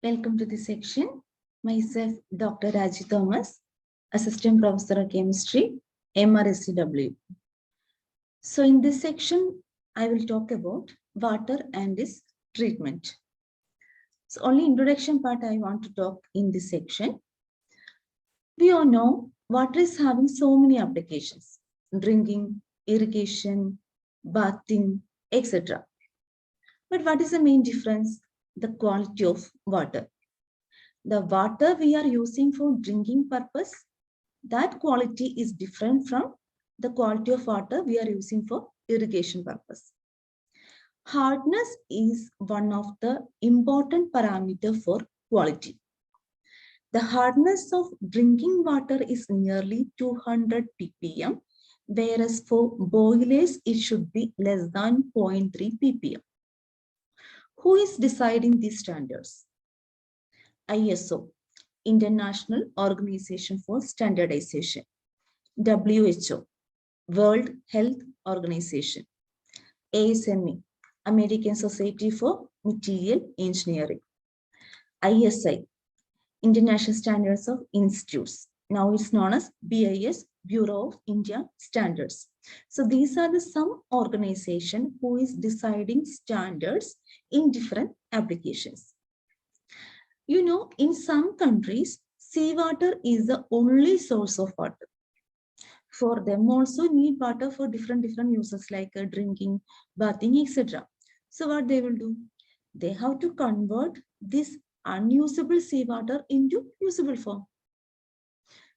Welcome to this section. Myself, Dr. Raji Thomas, Assistant Professor of Chemistry, MRSCW. So in this section, I will talk about water and its treatment. So only introduction part I want to talk in this section. We all know water is having so many applications: drinking, irrigation, bathing, etc. But what is the main difference? The quality of water. The water we are using for drinking purpose, that quality is different from the quality of water we are using for irrigation purpose. Hardness is one of the important parameters for quality. The hardness of drinking water is nearly 200 ppm, whereas for boilers it should be less than 0.3 ppm. Who is deciding these standards? ISO, International Organization for Standardization. WHO, World Health Organization. ASME, American Society for Material Engineering. ISI, International Standards of Institutes. Now it's known as BIS, Bureau of Indian Standards. So these are the some organization who is deciding standards in different applications. You know, in some countries, seawater is the only source of water. For them also need water for different uses like drinking, bathing, etc. So what they will do? They have to convert this unusable seawater into usable form.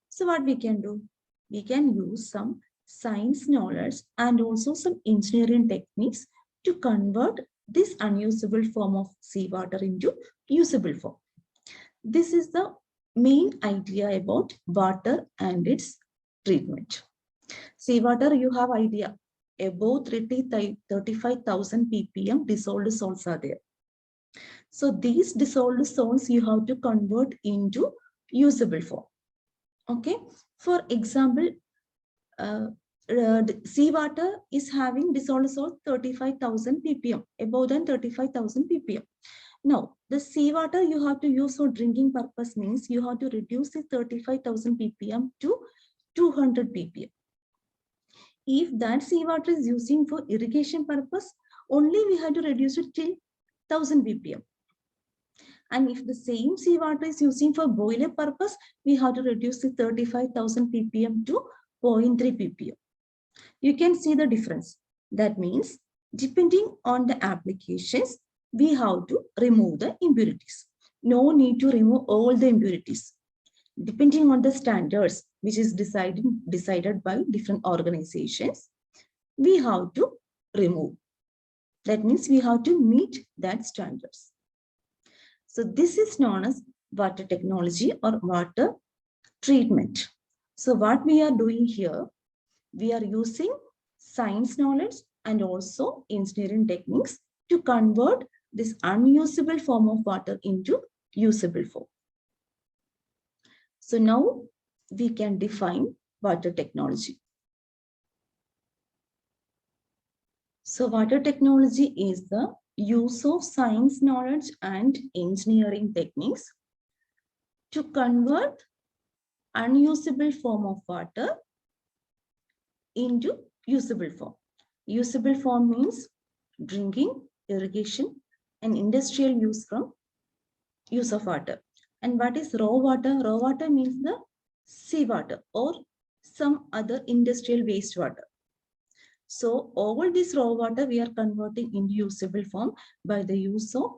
So what we can do? We can use some science knowledge and also some engineering techniques to convert this unusable form of seawater into usable form. This is the main idea about water and its treatment. Seawater, you have idea, above 35,000 ppm dissolved salts are there. So these dissolved salts you have to convert into usable form. Okay, for example, seawater is having dissolved salt 35,000 ppm, above than 35,000 ppm. Now, the seawater you have to use for drinking purpose means you have to reduce the 35,000 ppm to 200 ppm. If that seawater is using for irrigation purpose, only we have to reduce it till 1000 ppm. And if the same seawater is using for boiler purpose, we have to reduce the 35,000 ppm to 0.3 ppm. You can see the difference. That means, depending on the applications, we have to remove the impurities. No need to remove all the impurities. Depending on the standards, which is decided by different organizations, we have to remove. That means we have to meet that standards. So this is known as water technology or water treatment. So what we are doing here, we are using science knowledge and also engineering techniques to convert this unusable form of water into usable form. So now we can define water technology. So water technology is the use of science knowledge and engineering techniques to convert unusable form of water into usable form. Usable form means drinking, irrigation, and industrial use of water. And what is raw water? Raw water means the seawater or some other industrial wastewater. So all this raw water we are converting into usable form by the use of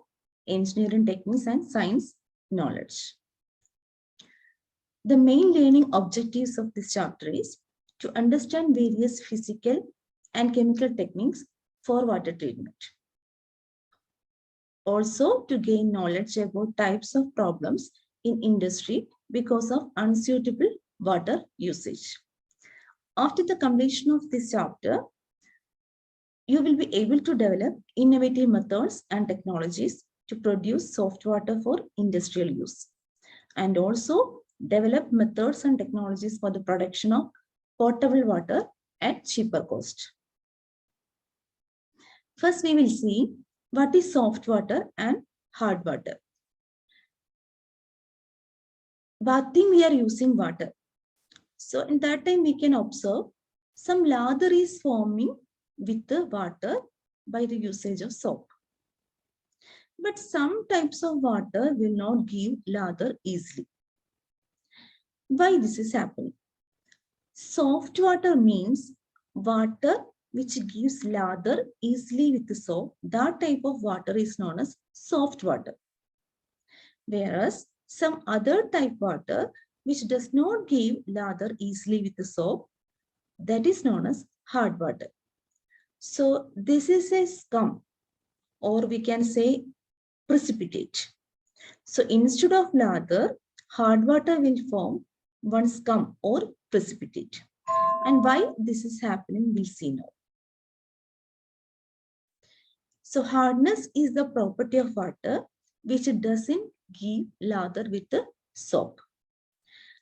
engineering techniques and science knowledge. The main learning objectives of this chapter is to understand various physical and chemical techniques for water treatment. Also to gain knowledge about types of problems in industry because of unsuitable water usage. After the completion of this chapter, you will be able to develop innovative methods and technologies to produce soft water for industrial use, and also develop methods and technologies for the production of potable water at cheaper cost. First, we will see what is soft water and hard water. bathing, we are using water. So in that time, we can observe some lather is forming with the water by the usage of soap. But some types of water will not give lather easily. Why this is happening? Soft water means water which gives lather easily with the soap. That type of water is known as soft water. Whereas some other type water which does not give lather easily with the soap, that is known as hard water. So this is a scum, or we can say precipitate. So instead of lather, hard water will form one scum or precipitate. And why this is happening, we'll see now. So hardness is the property of water which doesn't give lather with the soap.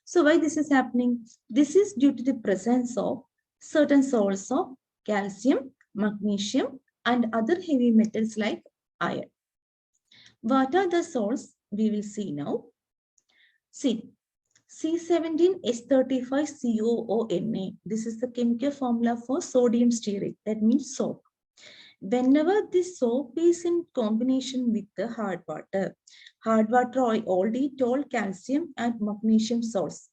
So why this is happening? This is due to the presence of certain salts of calcium, magnesium, and other heavy metals like iron. What are the salts? We will see now. See, C17H35COONA. This is the chemical formula for sodium stearate. That means soap. Whenever this soap is in combination with the hard water I already told calcium and magnesium salts.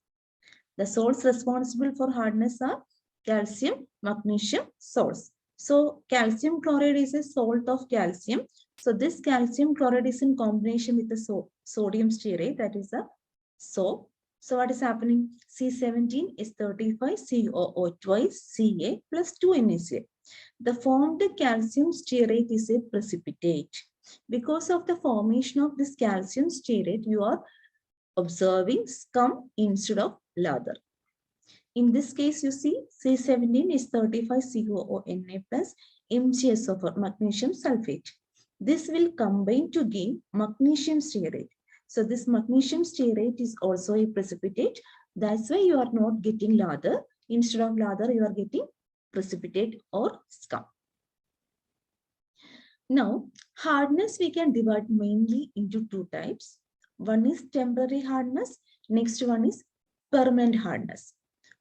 The salts responsible for hardness are calcium, magnesium, salts. So calcium chloride is a salt of calcium. So this calcium chloride is in combination with the sodium stearate, that is a soap. So what is happening? C17 is 35 COO twice Ca plus 2 NaCl. The formed calcium stearate is a precipitate. Because of the formation of this calcium stearate, you are observing scum instead of lather. In this case, you see C17 is 35 COONA plus MgSO4, magnesium sulfate. This will combine to give magnesium stearate. So this magnesium stearate is also a precipitate. That's why you are not getting lather. Instead of lather, you are getting precipitate or scum. Now, hardness we can divide mainly into two types. One is temporary hardness. Next one is permanent hardness.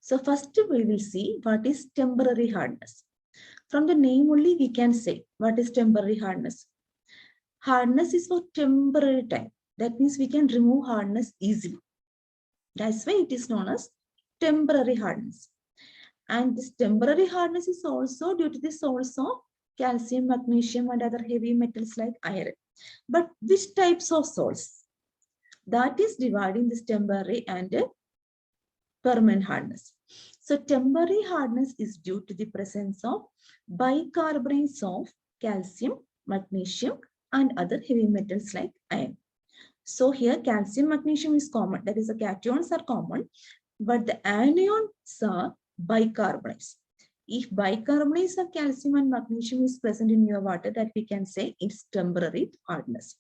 So first we will see what is temporary hardness. From the name only we can say what is temporary hardness. Hardness is for temporary time. That means we can remove hardness easily. That's why it is known as temporary hardness. And this temporary hardness is also due to the source of calcium, magnesium, and other heavy metals like iron. But which types of salts? That is dividing this temporary and permanent hardness. So temporary hardness is due to the presence of bicarbonates of calcium, magnesium, and other heavy metals like iron. So here calcium, magnesium is common. That is, the cations are common, but the anions are bicarbonates. If bicarbonates of calcium and magnesium is present in your water, that we can say it's temporary hardness.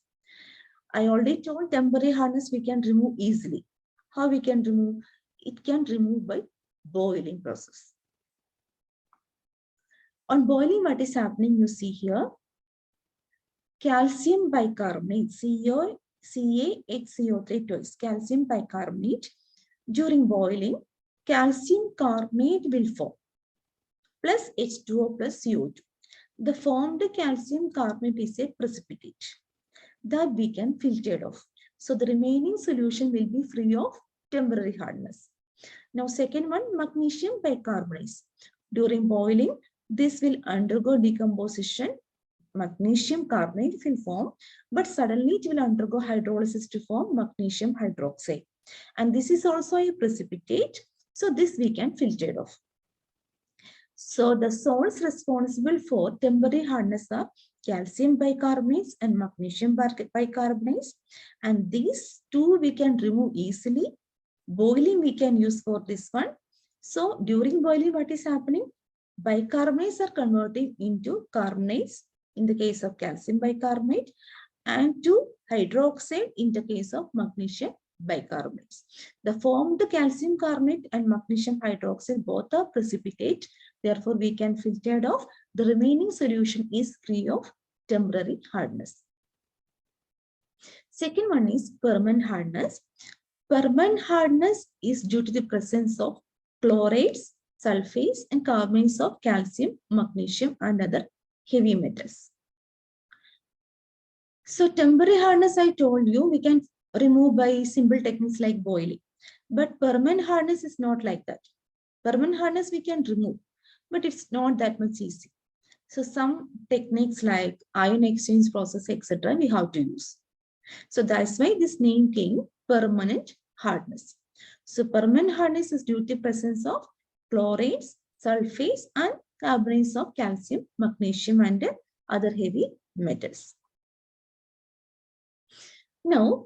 I already told temporary hardness we can remove easily. How we can remove? It can remove by boiling process. On boiling, what is happening? You see here, calcium bicarbonate, CaHCO3 twice, calcium bicarbonate. During boiling, calcium carbonate will form plus H2O plus CO2. The formed calcium carbonate is a precipitate that we can filter off. So the remaining solution will be free of temporary hardness. Now second one, magnesium bicarbonate. During boiling, this will undergo decomposition. Magnesium carbonate will form, but suddenly it will undergo hydrolysis to form magnesium hydroxide. And this is also a precipitate. So this we can filter off. So the salts responsible for temporary hardness are calcium bicarbonates and magnesium bicarbonates. And these two we can remove easily. Boiling we can use for this one. So during boiling, what is happening? Bicarbonates are converting into carbonates in the case of calcium bicarbonate and to hydroxide in the case of magnesium bicarbonates. The formed calcium carbonate and magnesium hydroxide both are precipitate. Therefore, we can filter it off. The remaining solution is free of temporary hardness. Second one is permanent hardness. Permanent hardness is due to the presence of chlorides, sulfates, and carbonates of calcium, magnesium, and other heavy metals. So temporary hardness, I told you, we can remove by simple techniques like boiling. But permanent hardness is not like that. Permanent hardness we can remove, but it's not that much easy. So some techniques like ion exchange process, etc., we have to use. So that's why this name came permanent hardness. So permanent hardness is due to presence of chlorides, sulfates, and carbonates of calcium, magnesium, and other heavy metals. Now,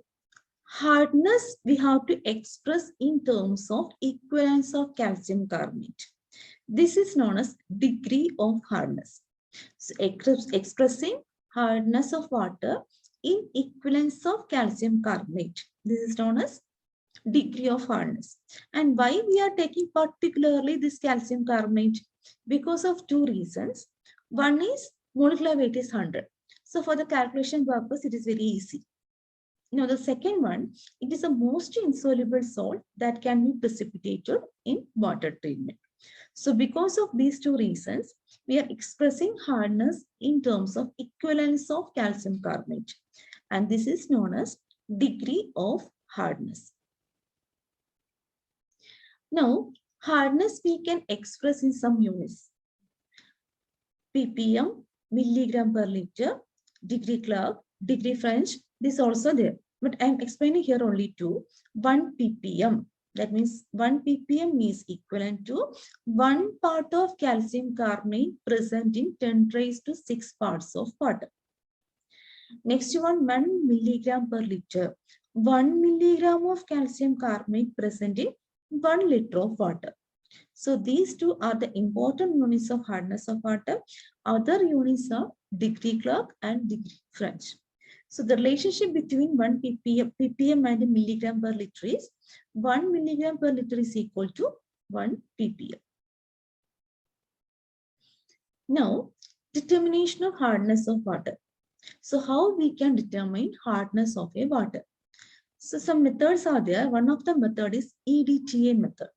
hardness we have to express in terms of equivalence of calcium carbonate. This is known as degree of hardness. So expressing hardness of water in equivalence of calcium carbonate. This is known as degree of hardness. And why we are taking particularly this calcium carbonate? Because of two reasons. One is molecular weight is 100. So for the calculation purpose, it is very easy. Now the second one, it is the most insoluble salt that can be precipitated in water treatment. So because of these two reasons, we are expressing hardness in terms of equivalence of calcium carbonate. And this is known as degree of hardness. Now, hardness we can express in some units. ppm, milligram per liter, degree Clark, degree French, this also there. But I'm explaining here only two. 1 ppm. That means 1 ppm is equivalent to 1 part of calcium carbonate present in 10 raised to 6 parts of water. Next one, 1 milligram per liter. 1 milligram of calcium carbonate present in 1 liter of water. So these two are the important units of hardness of water. Other units are degree Clark and degree French. So the relationship between 1 ppm and a milligram per liter is 1 milligram per liter is equal to 1 ppm. Now, determination of hardness of water. So how we can determine hardness of a water? So some methods are there. One of the method is EDTA method.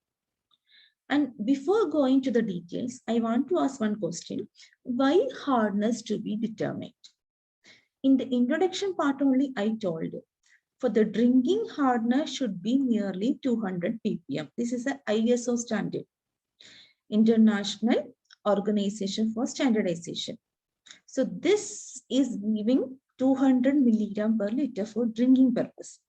And before going to the details, I want to ask one question. Why hardness to be determined? In the introduction part only, I told you, for the drinking hardness should be nearly 200 ppm. This is an ISO standard, International Organization for Standardization. So this is giving 200 milligram per liter for drinking purpose.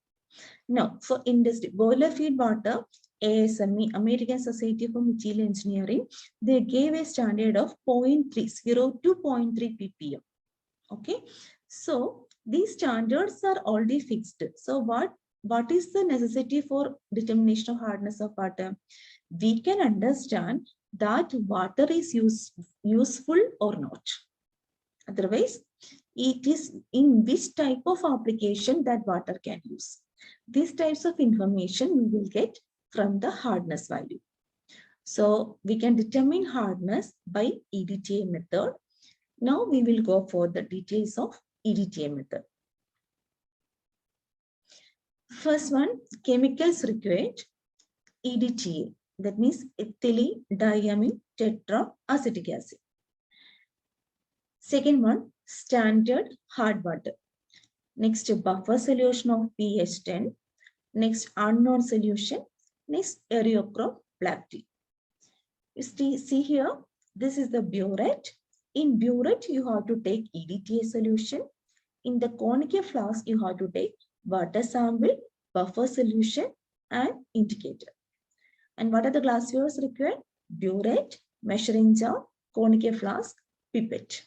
Now, for industry, boiler feed water, ASME, American Society for Material Engineering, they gave a standard of 0.30 to 0.3 ppm. Okay, so these standards are already fixed. So what is the necessity for determination of hardness of water? We can understand that water is useful or not. Otherwise, it is in which type of application that water can use. These types of information we will get from the hardness value. So we can determine hardness by EDTA method. Now we will go for the details of EDTA method. First one, chemicals required, EDTA. That means ethylene diamine tetraacetic acid. Second one, standard hard water. Next, buffer solution of pH 10. Next, unknown solution. Next, aerochrome black tea. You see here, this is the burette. In burette, you have to take EDTA solution. In the concave flask, you have to take water sample, buffer solution, and indicator. And what are the glasswares required? Burette, measuring jar, concave flask, pipette.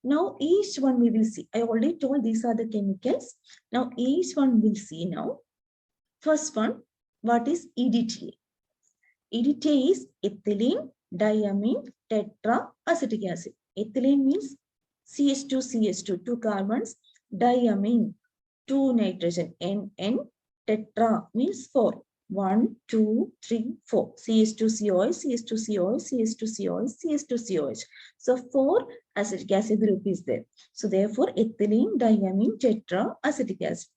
Now each one we will see. I already told these are the chemicals. Now each one we'll see now. First one, what is EDTA? EDTA is ethylene diamine tetraacetic acid. Ethylene means CH2, 2 carbons, diamine, 2 nitrogen, NN, tetra means 4. 1, 2, 3, 4. CH2COH, CH2COH, CH2COH, CH2COH. So 4 acetic acid group is there. So therefore ethylene diamine tetraacetic acid.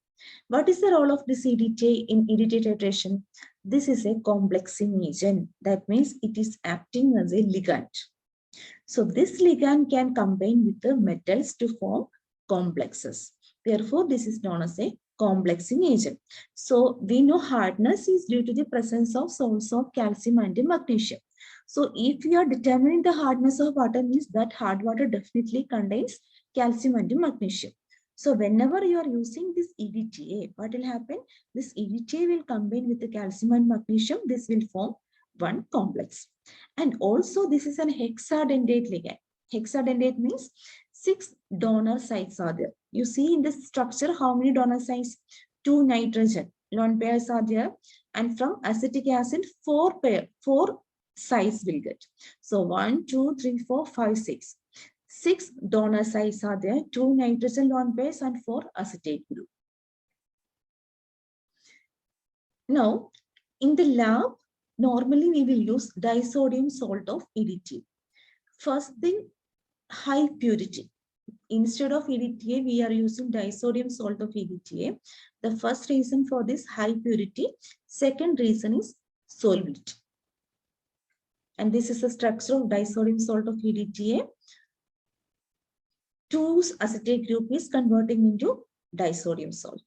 What is the role of this EDTA in EDTA titration? This is a complexing agent. That means it is acting as a ligand. So this ligand can combine with the metals to form complexes. Therefore, this is known as a complexing agent. So we know hardness is due to the presence of salts of calcium and magnesium. So if we are determining the hardness of water, means that hard water definitely contains calcium and magnesium. So whenever you are using this EDTA, what will happen? This EDTA will combine with the calcium and magnesium. This will form one complex. And also this is an hexadentate ligand. Hexadentate means 6 donor sites are there. You see in this structure how many donor sites? 2 nitrogen lone pairs are there, and from acetic acid 4 sites will get. So 1, 2, 3, 4, 5, 6. 6 donor sites are there, 2 nitrogen lone pairs and 4 acetate group. Now, in the lab, normally we will use disodium salt of EDTA. First thing, high purity. Instead of EDTA, we are using disodium salt of EDTA. The first reason for this high purity. Second reason is solubility. And this is the structure of disodium salt of EDTA. 2 acetate group is converting into disodium salt.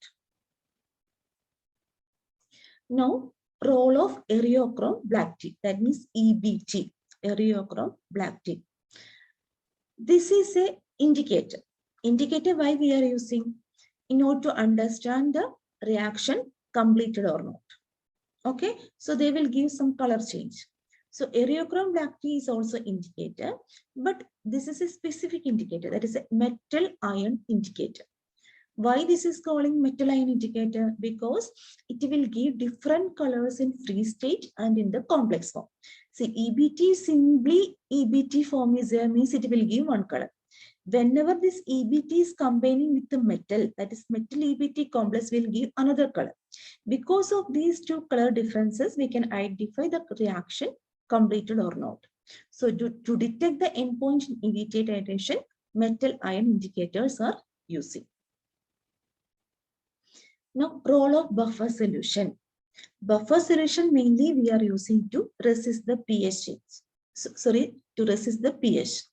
Now, role of eriochrome black tea, that means EBT, eriochrome black tea. This is a indicator. Indicator why we are using? In order to understand the reaction completed or not. Okay, so they will give some color change. So eriochrome black tea is also indicator, but this is a specific indicator, that is a metal ion indicator. Why this is calling metal ion indicator? Because it will give different colors in free state and in the complex form. See, EBT, simply EBT form is there, means it will give one color. Whenever this EBT is combining with the metal, that is metal EBT complex will give another color. Because of these two color differences, we can identify the reaction completed or not. So to detect the endpoint in EDTA titration, metal ion indicators are using. Now, role of buffer solution. Buffer solution mainly we are using to resist the pH change. To resist the pH.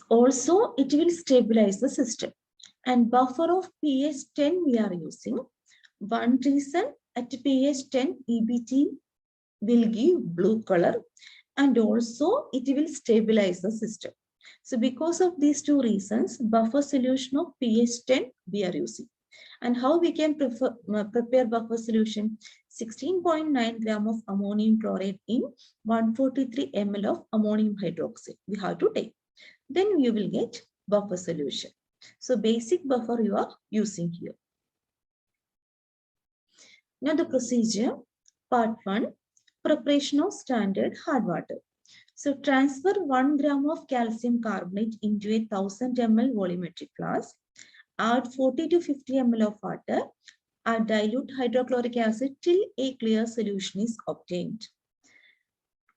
Also, it will stabilize the system. And buffer of pH 10 we are using. One reason, at pH 10, EBT will give blue color, and also it will stabilize the system. So because of these two reasons, buffer solution of pH 10 we are using. And how we can prepare buffer solution? 16.9 gram of ammonium chloride in 143 ml of ammonium hydroxide. We have to take. Then you will get buffer solution. So basic buffer you are using here. Now the procedure, part 1, preparation of standard hard water. So transfer 1 gram of calcium carbonate into a 1000 ml volumetric flask. Add 40 to 50 ml of water. Add dilute hydrochloric acid till a clear solution is obtained.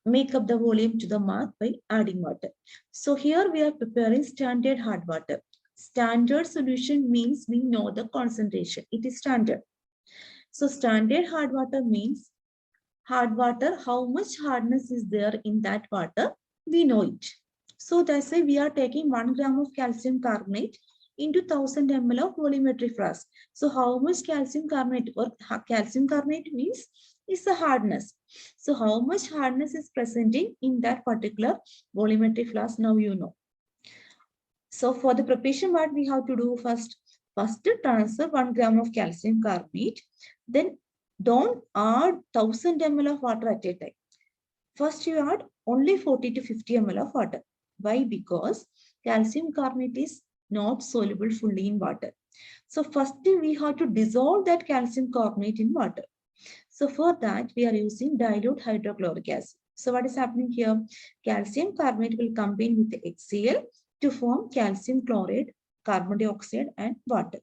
Make up the volume to the mark by adding water. So here we are preparing standard hard water. Standard solution means we know the concentration. It is standard. So standard hard water means hard water, how much hardness is there in that water, we know it. So that's why we are taking 1 gram of calcium carbonate into 1000 ml of volumetric flask. So how much calcium carbonate, or calcium carbonate means is the hardness. So how much hardness is presenting in that particular volumetric flask, now you know. So for the preparation, what we have to do first? First transfer 1 gram of calcium carbonate. Then don't add 1000 ml of water at a time. First you add only 40 to 50 ml of water. Why? Because calcium carbonate is not soluble fully in water. So first we have to dissolve that calcium carbonate in water. So for that we are using dilute hydrochloric acid. So what is happening here? Calcium carbonate will combine with the HCl to form calcium chloride, carbon dioxide and water.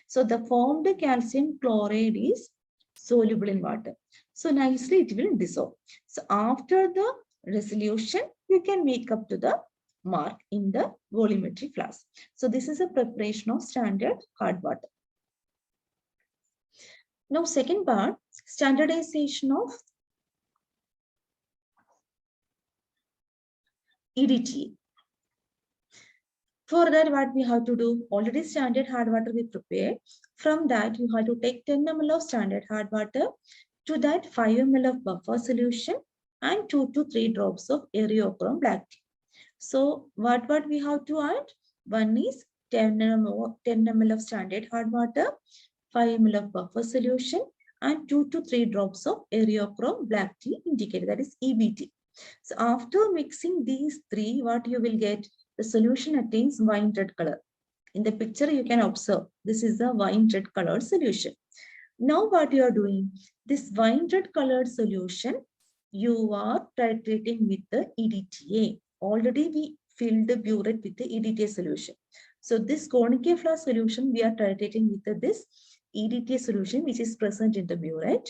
So the formed calcium chloride is soluble in water. So nicely it will dissolve. So after the resolution, you can make up to the mark in the volumetry flask. So this is a preparation of standard hard water. Now, second part, standardization of EDTA. For that, what we have to do, already standard hard water we prepare. From that, you have to take 10 ml of standard hard water. To that, 5 ml of buffer solution and 2 to 3 drops of aerochrome black tea. So what we have to add? One is 10 ml of standard hard water, 5 ml of buffer solution, and 2 to 3 drops of aerochrome black tea indicated, that is EBT. So after mixing these three, what you will get? The solution attains wine red color. In the picture, you can observe this is the wine red colored solution. Now what you are doing? This wine red colored solution, you are titrating with the EDTA. Already we filled the burette with the EDTA solution. So this Koenig flask solution, we are titrating with this EDTA solution which is present in the burette.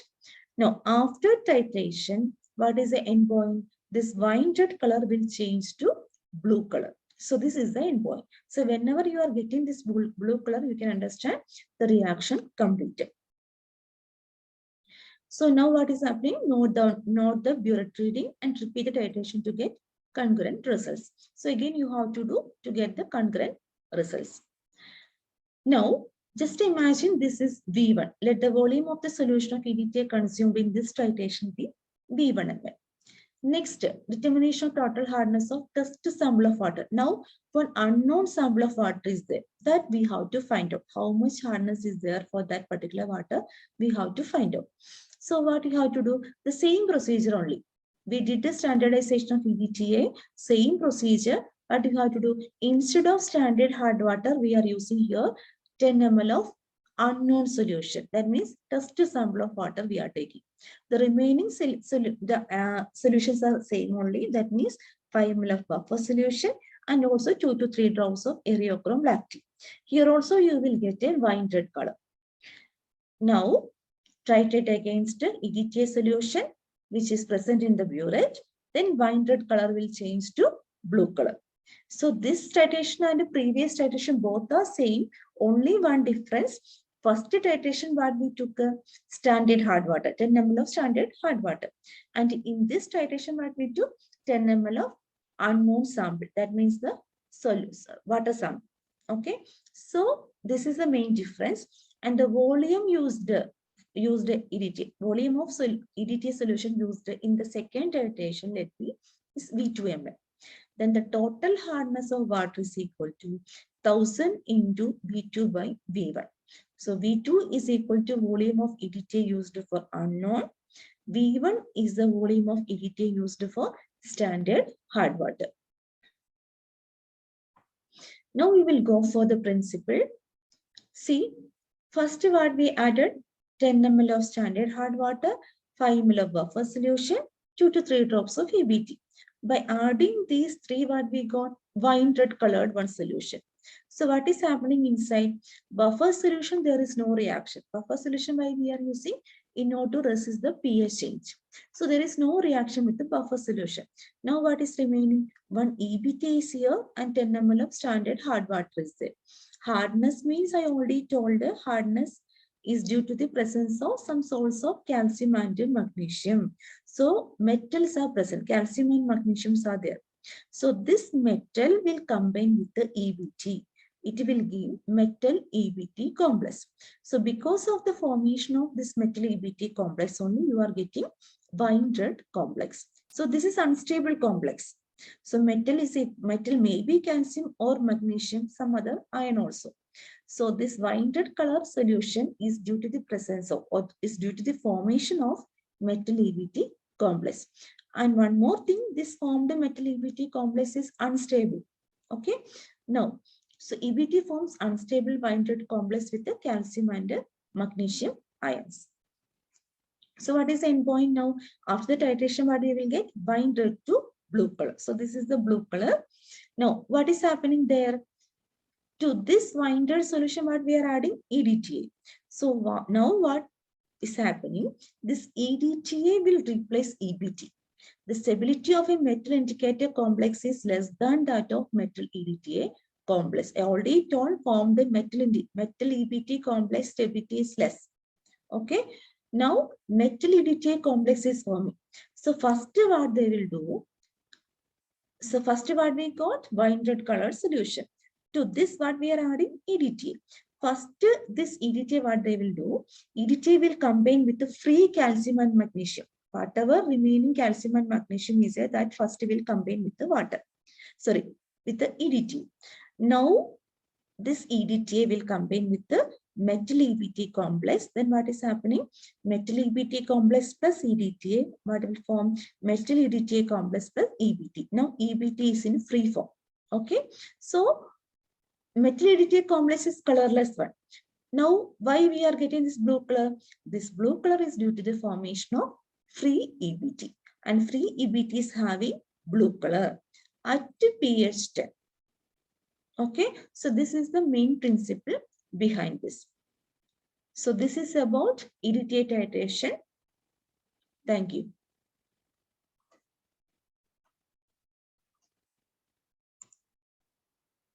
Now after titration, what is the end point? This wine red color will change to blue color. So this is the end point. So whenever you are getting this blue color, you can understand the reaction completed. So now what is happening? Note the burette reading and repeat the titration to get congruent results. So again, you have to do to get the congruent results. Now, just imagine this is V1. Let the volume of the solution of EDTA consumed in this titration be V1 ml. Next, determination of total hardness of test sample of water. Now, one unknown sample of water is there that we have to find out how much hardness is there for that particular water. We have to find out. So what you have to do? The same procedure only. We did the standardization of EDTA, same procedure. What you have to do? Instead of standard hard water, we are using here 10 ml of unknown solution. That means test sample of water we are taking. The remaining solutions are same only. That means 5 ml of buffer solution and also 2 to 3 drops of aerochrome black tea. Here also you will get a wine red color. Now, titrate against EDTA solution which is present in the burette. Then wine red color will change to blue color. So this titration and the previous titration both are same. Only one difference. First titration what we took a standard hard water, 10 ml of standard hard water. And in this titration what we took 10 ml of unknown sample. That means the water sample. Okay. So this is the main difference. And the volume used EDTA. Volume of EDTA solution used in the second titration, let me, is V2 ml. Then the total hardness of water is equal to 1000 into V2 by V1. So V2 is equal to volume of EDTA used for unknown. V1 is the volume of EDTA used for standard hard water. Now we will go for the principle. See, first what we added 10 ml of standard hard water, 5 ml of buffer solution, 2 to 3 drops of EBT. By adding these three, what we got? Wine red colored one solution. So what is happening inside? Buffer solution, there is no reaction. Buffer solution, why we are using? In order to resist the pH change. So there is no reaction with the buffer solution. Now what is remaining? One EBT is here and 10 ml of standard hard water is there. Hardness means I already told the hardness is due to the presence of some salts of calcium and magnesium. So metals are present, calcium and magnesium are there. So this metal will combine with the EBT. It will give metal EBT complex. So because of the formation of this metal EBT complex only, you are getting wine red complex. So this is unstable complex. So metal may be calcium or magnesium, some other ion also. So this wine red color solution is due to the presence of, or is due to the formation of metal EBT complex. And one more thing, this formed metal EBT complex is unstable. Okay. Now, so EBT forms unstable wine red complex with the calcium and magnesium ions. So what is the end point now? After the titration, what we will get? Wine red to blue color. So this is the blue color. Now, what is happening there? To this wine red solution, what we are adding? EDTA. So now what is happening? This EDTA will replace EBT. The stability of a metal indicator complex is less than that of metal EDTA complex. I already told form the metal EBT complex stability is less. Okay. Now metal EDTA complex is forming. So first what they will do. So first what we got wine red color solution. To this what we are adding EDTA. First this EDTA what they will do. EDTA will combine with the free calcium and magnesium. Whatever remaining calcium and magnesium is there, that first will combine with the water. Sorry, with the EDTA. Now this EDTA will combine with the metal EBT complex. Then what is happening? Metal EBT complex plus EDTA. What will form? Metal EDTA complex plus EBT. Now EBT is in free form. Okay. So metal EDTA complex is colorless one. Now why we are getting this blue color? This blue color is due to the formation of free EBT. And free EBT is having blue color at pH 10. Okay, so this is the main principle behind this. So this is about EDTA titration. Thank you.